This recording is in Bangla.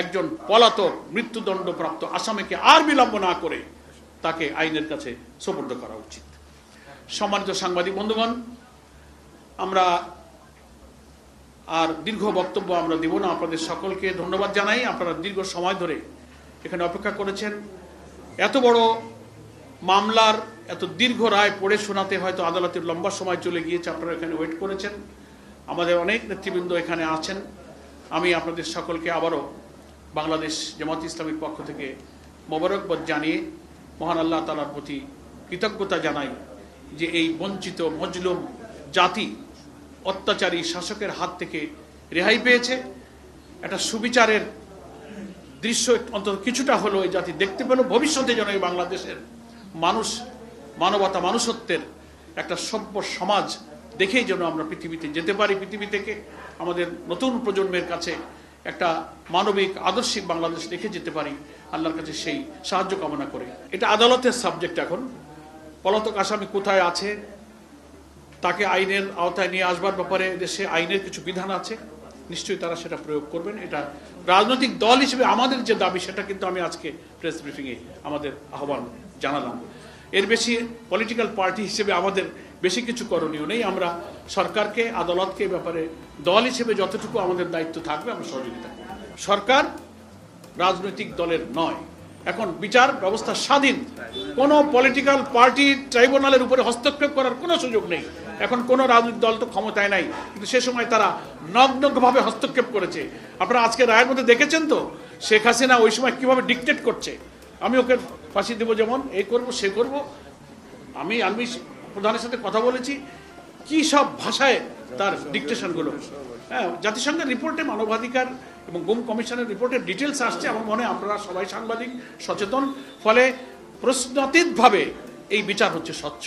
একজন পলাতক মৃত্যুদণ্ডপ্রাপ্ত আসামিকে আর বিলম্ব না করে তাকে আইনের কাছে সোপর্দ করা উচিত। সম্মানিত সাংবাদিক বন্ধুগণ, আমরা আর দীর্ঘ বক্তব্য আমরা দেব না। আপনাদের সকলকে ধন্যবাদ জানাই। আপনারা দীর্ঘ সময় ধরে এখানে অপেক্ষা করেছেন। এত বড় মামলার এত দীর্ঘ রায় পড়ে শোনাতে হয়তো আদালতের লম্বা সময় চলে গিয়েছে, আপনারা এখানে ওয়েট করেছেন। আমাদের অনেক নেতৃবৃন্দ এখানে আছেন। আমি আপনাদের সকলকে আবারও বাংলাদেশ জামাত ইসলামীর পক্ষ থেকে মোবারকবাদ জানিয়ে মহান আল্লাহ তাআলার প্রতি কৃতজ্ঞতা জানাই যে এই বঞ্চিত মজলুম জাতি অত্যাচারী শাসকের হাত থেকে রেহাই পেয়েছে। একটা সুবিচারের দৃশ্য অন্তত কিছুটা হলো এই জাতি দেখতে পেল। ভবিষ্যতে যেন এই বাংলাদেশের মানুষ মানবতা মানুষত্বের একটা সভ্য সমাজ দেখেই যেন আমরা পৃথিবীতে যেতে পারি, পৃথিবী থেকে আমাদের নতুন প্রজন্মের কাছে একটা মানবিক আদর্শিক বাংলাদেশ রেখে যেতে পারি, আল্লাহর কাছে সেই সাহায্য কামনা করে। এটা আদালতের সাবজেক্ট। এখন পলাতক আসামি কোথায় আছে, তাকে আইনের আওতায় নিয়ে আসবার ব্যাপারে দেশে আইনের কিছু বিধান আছে, নিশ্চয়ই তারা সেটা প্রয়োগ করবেন। এটা রাজনৈতিক দল হিসেবে আমাদের যে দাবি সেটা কিন্তু আমি আজকে প্রেস ব্রিফিংয়ে আমাদের আহ্বান জানালাম। এর বেশি পলিটিক্যাল পার্টি হিসেবে আমাদের বেশি কিছু করণীয় নেই। আমরা সরকারকে, আদালতকে ব্যাপারে দল হিসেবে যতটুকু আমাদের দায়িত্ব থাকবে আমরা সহযোগিতা করব। সরকার রাজনৈতিক দলের নয়। এখন বিচার ব্যবস্থা স্বাধীন। কোনো পলিটিক্যাল পার্টি ট্রাইব্যুনালের উপরে হস্তক্ষেপ করার কোনো সুযোগ নেই। এখন কোনো রাজনৈতিক দল তো ক্ষমতায় নাই, কিন্তু সে সময় তারা নগ্নভাবে হস্তক্ষেপ করেছে। আপনারা আজকে রায়ের মধ্যে দেখেছেন তো শেখ হাসিনা ওই সময় কিভাবে ডিকটেট করছে, আমি ওকে ফাঁসি দেবো, যেমন এই করব সে করব। আমি প্রধানের সাথে কথা বলেছি, কি সব ভাষায় তার ডিকটেশনগুলো। হ্যাঁ, জাতিসংঘের রিপোর্টে মানবাধিকার এবং গুম কমিশনের রিপোর্টের ডিটেলস আসছে। আমার মনে হয় আপনারা সবাই সাংবাদিক সচেতন, ফলে প্রশ্নাতীতভাবে এই বিচার হচ্ছে স্বচ্ছ।